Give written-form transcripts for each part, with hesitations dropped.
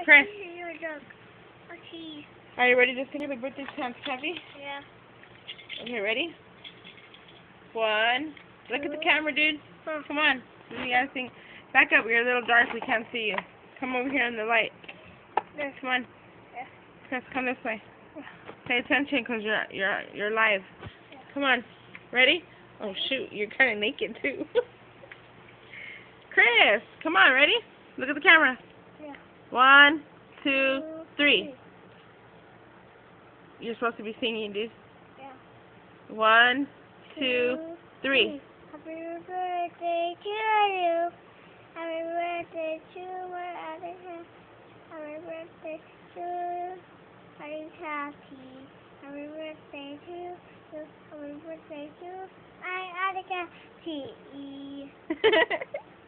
Chris, You're a dog. A cheese. are you ready to sing happy birthday to Aunt Kathy? Yeah. Okay, ready? One. Look at the camera, dude. Come on. You gotta sing. Back up. You're a little dark. We can't see you. Come over here in the light. Yes. Come on. Yeah. Chris, come this way. Yeah. Pay attention, cause you're live. Yeah. Come on. Ready? Oh shoot, you're kind of naked too. Chris, come on. Ready? Look at the camera. Yeah. 1, 2, 3. You're supposed to be singing, dude. Yeah. 1, 2, 3. Happy birthday to you. Happy birthday to my other half. Happy birthday to my Kathy. Happy birthday to you. Happy birthday to my other Kathy.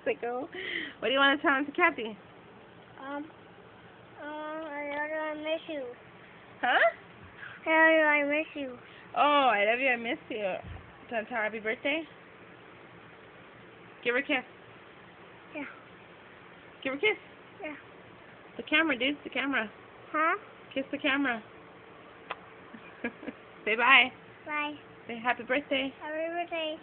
Sicko. What do you want to tell Aunt Kathy? I miss you. Huh? I miss you. Oh, I love you. I miss you. Tell her happy birthday. Give her a kiss. Yeah. Give her a kiss. Yeah. The camera, dude. The camera. Huh? Kiss the camera. Say bye. Bye. Say happy birthday. Happy birthday.